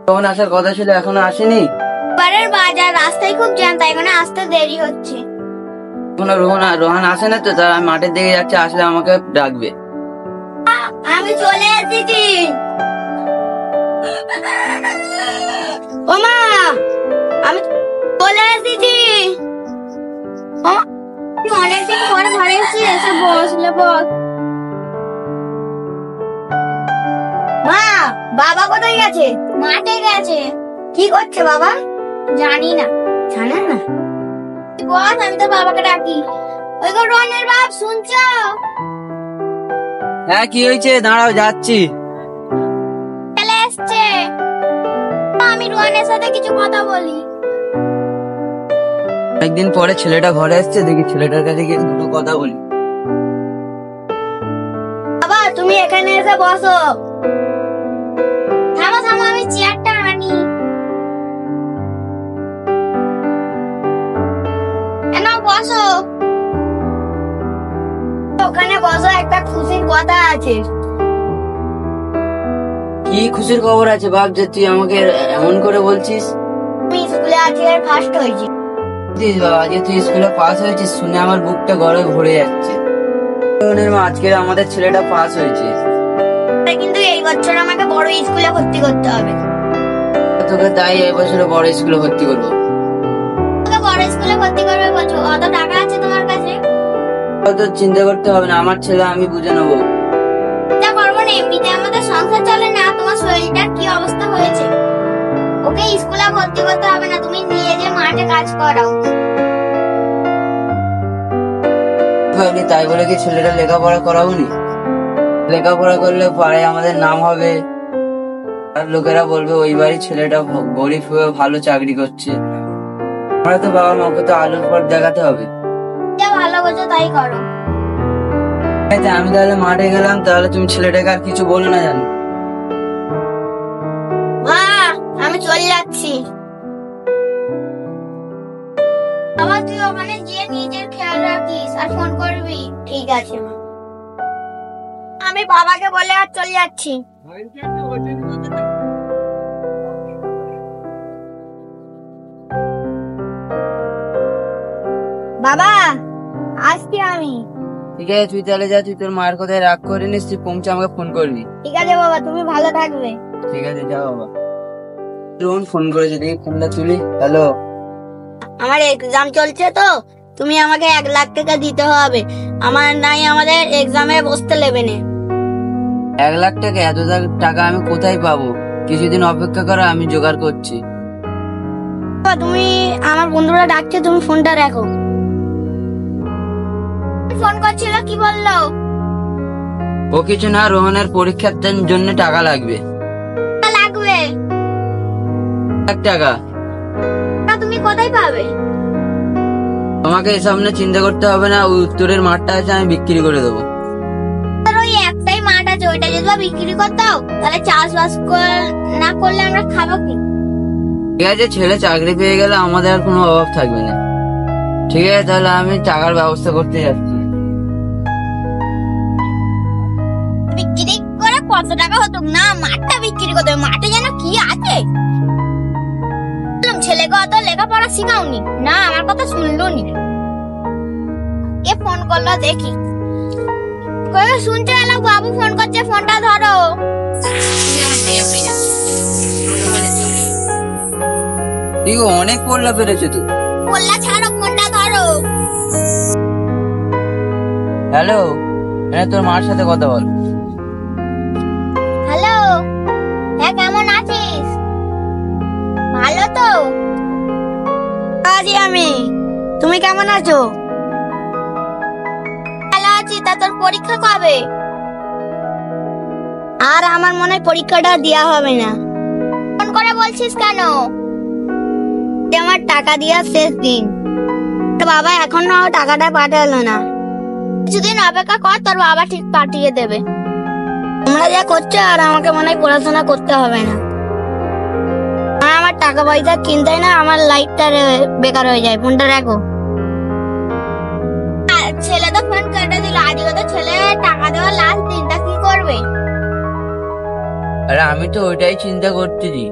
তখন আসার কথা ছিল, এখনো আসেনি। এবারের বাজার রাস্তায় খুব জ্যাম, তাই মানে আসতে দেরি হচ্ছে। এখনো রোহান আসে না তো, তার আমি মাঠের দিকে যাচ্ছি, আসলে আমাকে ডাকবে। আমি চলে এসেছি। ও মা, আমি চলে এসেছি। অনেকদিন পরে ঘরে এসেছি, এসে বসলে বস। মা, বাবা কোথায় গেছে? মাঠে গেছে। কি করছে বাবা? জানি না। জানেন না? বস, আমি তো বাবাকে ডাকি। ওই গো রনের বাপ, শুনছো? হ্যাঁ, কি হয়েছে? দাঁড়াও, যাচ্ছি। চলে এসছে। আমি রনের সাথে কিছু কথা বলি। একদিন পরে ছেলেটা ঘরে আসছে, দেখি ছেলেটার কাছে গিয়ে দুটো কথা বলি। বাবা, তুমি এখানে এসে বসো। থামো থামো, আমি চেয়ারটা আনি। বসো, ওখানে বসো, একটা খুশির কথা আছে। কি খুশির খবর আছে বাপ, যে তুই আমাকে এমন করে বলছিস? আমি স্কুলে আজকে ফার্স্ট হয়েছি। বাবা, আজকে তুই স্কুলে পাস হয়েছিস শুনে আমার বুকটা গর্বে ভরে যাচ্ছে। আজকে আমাদের ছেলেটা পাস হয়েছে, কিন্তু এই বছর আমাকে বড় স্কুলে ভর্তি করতে হবে। তোকে তাই এই বছরে বড় স্কুলে ভর্তি করবো। বড় স্কুলে ভর্তি করবে বলছো? অত টাকা আছে তোমার কাছে? অত চিন্তা করতে হবে না, আমার ছেলে আমি বুঝে নেবো। চিন্তা করবো না, এমনিতে আমাদের সংসার চলে না। তোমার শরীরটার কি অবস্থা হয়েছে? ওকে স্কুলে ভর্তি করতে হবে না, তুমি নিয়ে যে মাঠে কাজ করাও। তাই বলে কি ছেলেটা লেখাপড়া করাবো নি? লেখাপড়া করলে পাড়ায় আমাদের নাম হবে, আর লোকেরা বলবে ওই বাড়ির ছেলেটা গরিব হয়ে ভালো চাকরি করছে। আমরা তো বাবা মাকে তো আলোর পর দেখাতে হবে। যা ভালো বোঝো তাই করো। আমি তাহলে মাঠে গেলাম, তাহলে তুমি ছেলেটাকে আর কিছু বলো না জানো? মা, আমি চলে যাচ্ছি। বাবা, তুই ওখানে গিয়ে নিজের খেয়াল রাখিস আর ফোন করবি। ঠিক আছে মা। আমি বাবাকে বলে আর চলে যাচ্ছি। বাবা, আসছি আমি। ঠিক আছে, তুই তাহলে যা, তুই তোর মায়ের কথায় রাগ করে নিস, তুই পৌঁছে আমাকে ফোন করবি। ঠিক আছে বাবা, তুমি ভালো থাকবে। ঠিক আছে, যা বাবা। রোহন ফোন করেছে, দেখি ফোনটা তুলি। হ্যালো। আমার এক্সাম চলছে তো, তুমি আমাকে 1 লাখ টাকা দিতে হবে। আমার নাই আমাদের এক্সামে বসতে নেবে না। 1 লাখ টাকা? এত টাকা আমি কোথায় পাবো? কিছুদিন অপেক্ষা করো, আমি জোগাড় করছি। তুমি, আমার বন্ধুরা ডাকছে, তুমি ফোনটা রাখো। ফোন করছিল, কি বললো? ও কিছু না, রোহনের পরীক্ষার জন্য টাকা লাগবে। লাগবে 1 লাখ টাকা। তুমি কোথায় পাবে? তোমাকে এসব নিয়ে চিন্তা করতে হবে না, ওই উত্তরের মাঠটা আছে, আমি বিক্রি করে দেবো। ওই একটাই মাঠ আছে, ওইটা যদি বিক্রি করতে দাও, তাহলে চাষবাস না করলে আমরা খাবো কি? ঠিক আছে, ছেলে চাকরি পেয়ে গেলে আমাদের আর কোনো অভাব থাকবে না। ঠিক আছে, তাহলে আমি টাকার ব্যবস্থা করতে যাচ্ছি। বিক্রি করে কত টাকা হতো না? মাঠটা বিক্রি করতে হবে। মাঠে যেন কি আছে? ছেলেকে অত লেখাপড়া শিখাওনি না, আমার কথা শুনলো নি। কে ফোন করলো দেখি। শুনতে এলাম, বাবু ফোন করছে, ফোনটা ধরো। অনেক পড়লা পেরেছে তুই। পড়লা ছাড়ো, ফোনটা ধরো। হ্যালো, তোর মার সাথে কথা বল। হ্যালো, হ্যাঁ, কেমন আছিস? ভালো তো আছি আমি। তুমি কেমন আছো? ভালো আছি। তা তোর পরীক্ষা কবে? আর আমার মনে হয় পরীক্ষাটা দেওয়া হবে না। ফোন করে বলছিস কেন? আমার টাকা দেওয়ার শেষ দিন। বাবা এখনো টাকাটা পাঠালো না। কিছুদিন অপেক্ষা কর, তোর বাবা ঠিক পাঠিয়ে দেবে। তোমরা যা করছো, আর আমাকে মনে হয় পড়াশোনা করতে হবে না। আমার টাকা পয়সা চিন্তাই না, আমার লাইফটা বেকার হয়ে যায়। ফোনটা রাখো। ছেলে তো ফোন কেটে দিল। আজকে তো ছেলে টাকা দেওয়ার লাস্ট দিন, তা কি করবে? আরে আমি তো ওইটাই চিন্তা করতেছি।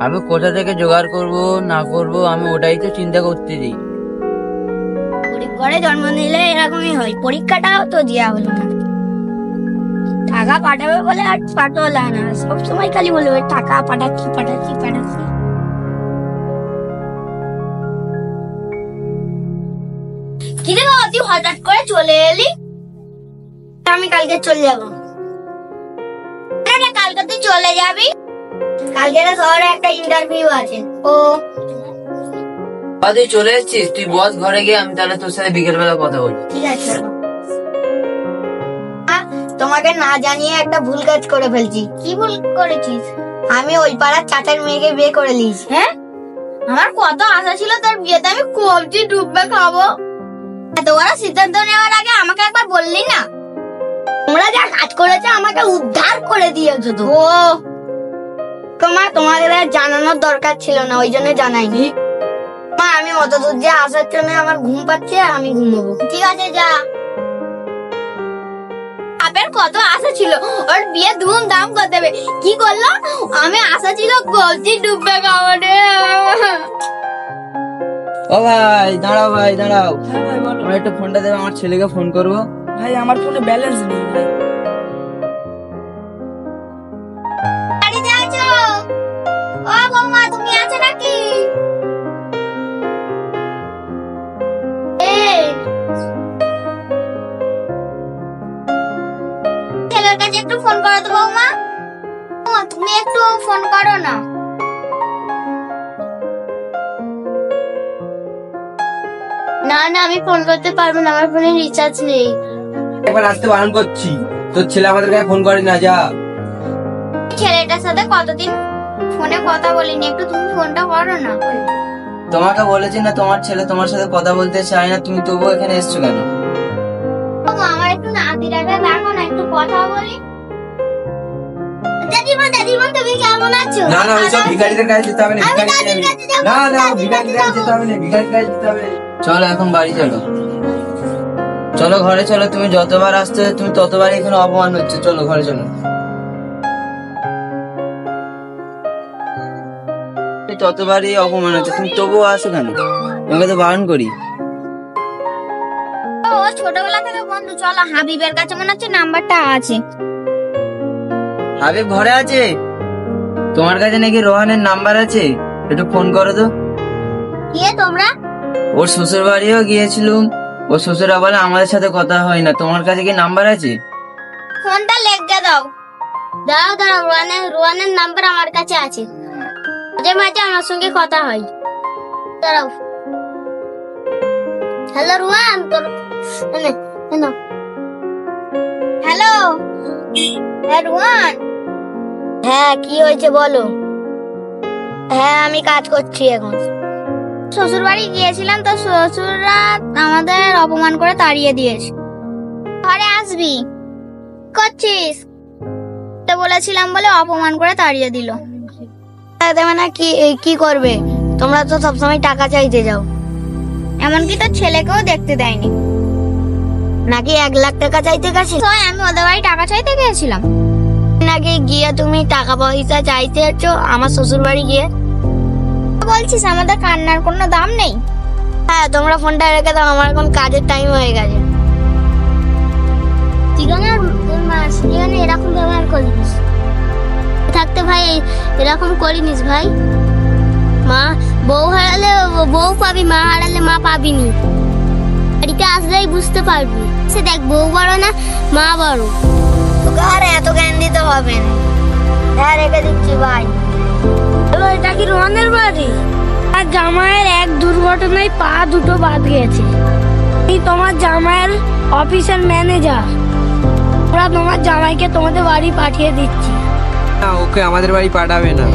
আমি কোথা থেকে জোগাড় করব না করব আমি ওটাই তো চিন্তা করতেছি। গরিব ঘরে জন্ম নিলে এরকমই হয়, পরীক্ষাটাও তো দেওয়া হলো না। টাকা পাঠাবে বলে আর পাঠালো না, সবসময় খালি বলবে টাকা পাঠাচ্ছি পাঠাচ্ছি পাঠাচ্ছি। কি রে বাবা, তুই হঠাৎ করে চলে এলি? আমি কালকে চলে যাবো। কালকে তুই চলে যাবি? কালকে না শহরে একটা ইন্টারভিউ আছে। ও তুই চলে এসেছিস, তুই বস ঘরে গিয়ে, আমি তাহলে তোর সাথে বিকেল বেলা কথা বলি। ঠিক আছে। তোমাকে না জানিয়ে একটা ভুল কাজ করে ফেলছি। কি ভুল করেছিস? আমি ওই পাড়ার চাচার মেয়েকে বিয়ে করে নিয়েছি। হ্যাঁ, আমার কত আশা ছিল তোর বিয়েতে আমি কবজি ডুববে খাবো। এত বড় সিদ্ধান্ত নেওয়ার আগে আমাকে একবার বললি না? তোমরা যা কাজ করেছো আমাকে উদ্ধার করে দিয়েছো তো। ও তোমাদের জানানোর দরকার ছিল না, ওই জন্য জানাইনি। মা, আমি অত দূর যে আসার জন্য আমার ঘুম পাচ্ছে, আমি ঘুমোবো। ঠিক আছে, যা। আপনার কত আশা ছিল ওর বিয়ে ধুমধাম করে দেবে, কি করলো? আমি আশা ছিল কবজি ডুববে খাওয়ারে। ও ভাই দাঁড়াও, ভাই দাঁড়াও, আমার একটু ফোনটা দেবে, আমার ছেলেকে ফোন করবো। ভাই আমার ফোনে ব্যালেন্স নেই ভাই। বাড়িতে আছো? ও বৌমা, তুমি আছো নাকি? ছেলের কাছে একটু ফোন করো তো বৌমা। তুমি একটু ফোন করো না। না না, আমি ফোন করতে পারবো না, আমার ফোনে রিচার্জ নেই। একবার আসতে বারণ করছি, তোর ছেলে আমাদের কাছে ফোন করে না। যা। ছেলেটার সাথে কতদিন ফোনে কথা বলিনি, একটু তুমি ফোনটা করো না। তোমাকে বলেছি না তোমার ছেলে তোমার সাথে কথা বলতে চায় না, তুমি তবুও এখানে এসছো কেন? আমার একটু নাতিটাকে রাখো না, একটু কথা বলি। দাদিমা, দাদিমা, তুমি কেমন আছো? না না, ওইসব ভিখারিদের কাছে যেতে হবে না, না না, ভিখারিদের কাছে যেতে হবে না, ভিখারির কাছে যেতে হবে। চলো এখন বাড়ি চলো, চলো ঘরে চলো। তুমি যতবার আসতে তুমি ততবার এখানে অপমান হচ্ছে। চলো ঘরে চলো। ততবারই অপমান হচ্ছে, তুমি তবুও আসো কেন? তোমাকে তো বারণ করি। ও ছোটবেলা থেকে বন্ধু, চলো হাবিবের কাছে মনে হচ্ছে নাম্বারটা আছে। হাবিব ঘরে আছে? তোমার কাছে নাকি রোহানের নাম্বার আছে? একটু ফোন করো তো। কে তোমরা? ওর শ্বশুর বাড়িও গিয়েছিলুম, ওর শ্বশুরা বলে আমাদের সাথে কথা হয় না। তোমার কাছে কি নাম্বার আছে? ফোনটা লেগে দাও। দাও দাও, রোহানের নাম্বার আমার কাছে আছে, মাঝে মাঝে আমার সঙ্গে কথা হয়। দাঁড়াও। Hello Rohan, hello. হ্যাঁ রোহান। হ্যাঁ, কি হয়েছে বলো। হ্যাঁ, আমি কাজ করছি এখন। শ্বশুর বাড়ি গিয়েছিলাম, তো শ্বশুররা আমাদের অপমান করে তাড়িয়ে দিয়েছে। ঘরে আসবি? করছিস? বলেছিলাম বলে অপমান করে তাড়িয়ে দিল। না কি করবে, তোমরা তো সবসময় টাকা চাইতে যাও। এমনকি তো ছেলেকেও দেখতে দেয়নি। নাকি 1 লাখ টাকা চাইতে গেছি? আমি ওদের বাড়ি টাকা চাইতে গিয়েছিলাম নাকি? গিয়ে তুমি টাকা পয়সা চাইতে এসছো আমার শ্বশুর বাড়ি গিয়ে? বলছিস আমাদের কান্নার কোনো দাম নেই? হ্যাঁ, তোমরা ফোনটা রেখে দাও, আমার এখন কাজের টাইম হয়ে গেছে। ঠিকানা এরকম ব্যবহার করিস থাকতে ভাই, এরকম করিনিস ভাই। মা বউ হারালে বউ পাবি, মা হারালে মা পাবিনি। বাড়িতে আসলেই বুঝতে পারবি। সে দেখ, বউ বড় না মা বড়। তোকে আর এত জ্ঞান দিতে হবে না। হ্যাঁ, রেখে দিচ্ছি ভাই। হ্যালো, এটা কি রোহানের বাড়ি? আর জামাইয়ের এক দুর্ঘটনায় পা দুটো বাদ গেছে। এই তোমার জামাইয়ের অফিসের ম্যানেজার। ওরা তোমার জামাইকে তোমাদের বাড়ি পাঠিয়ে দিচ্ছি। না, ওকে আমাদের বাড়ি পাঠাবে না।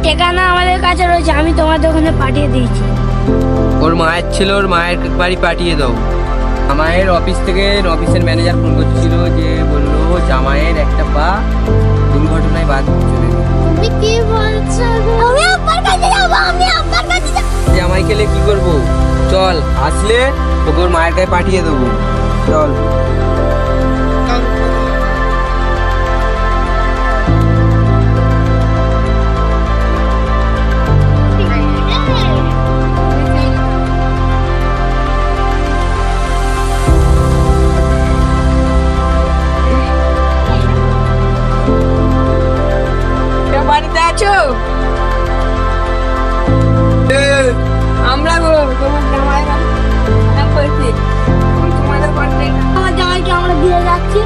ঠিকানা আমাদের কাছে রয়েছে, আমি তোমাদের ওখানে পাঠিয়ে দিয়েছি। ওর মায়ের ছিল, ওর মায়ের বাড়ি পাঠিয়ে দাও। জামাইয়ের অফিস থেকে অফিসের ম্যানেজার ফোন করছিল, যে বললো জামাইয়ের একটা পা দুর্ঘটনায় বাদ চলে গেল। তুমি কি বলছো? আমি আপনার কাছে যাব, আমি আপনার কাছে যাব। জামাই খেলে কি করবো? চল, আসলে তোকে ওর মায়ের কাছে পাঠিয়ে দেবো। চল।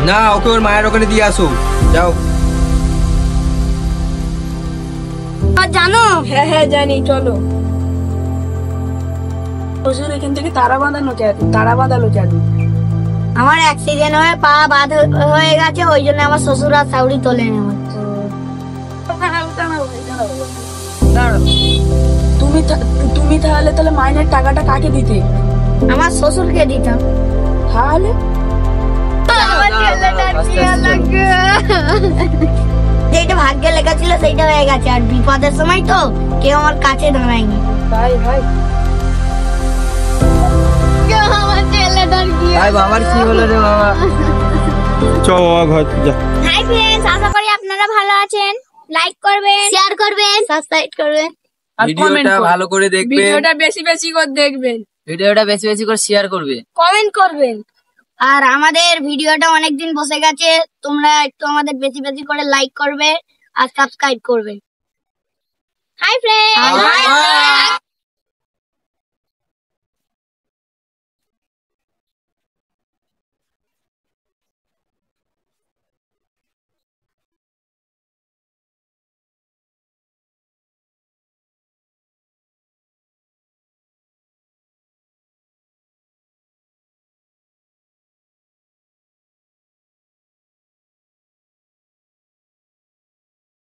না, ওকে ওর মায়ের ওখানে দিয়ে আসো, যাও। আর জানো হ্যাঁ হ্যাঁ জানি, চলো। শ্বশুর এখান থেকে তারা বাঁধালো কেন? আমার অ্যাক্সিডেন্ট হয়ে পা বাদ হয়ে গেছে, ওই জন্য আমার শ্বশুর আর শাউরি তোলে না। দাঁড়াও, তুমি তাহলে মাইনের টাকাটা কাকে দিতে? আমার শ্বশুরকে দিতাম। তাহলে আমার ছেলেটার কি লাগে? যেটা ভাগ্যে লেখা ছিল সেইটা হয়ে গেছে, আর বিপদের সময় তো কেউ আমার কাছে দাঁড়ায়নি। ভাই আমার ছেলেটার কি ভাই বাবার কি হলো রে বাবা? চ বাবা ঘর যা। হাই ফ্রেন্ডস, আশা করি আপনারা ভালো আছেন। লাইক করবেন, শেয়ার করবেন, সাবস্ক্রাইব করবেন। আর কমেন্ট ভিডিওটা ভালো করে দেখবেন, ভিডিওটা বেশি বেশি করে দেখবেন, ভিডিওটা বেশি বেশি করে শেয়ার করবে। কমেন্ট করবেন। আর আমাদের ভিডিওটা অনেকদিন বসে গেছে, তোমরা একটু আমাদের বেশি বেশি করে লাইক করবে আর সাবস্ক্রাইব করবে। Hi friends.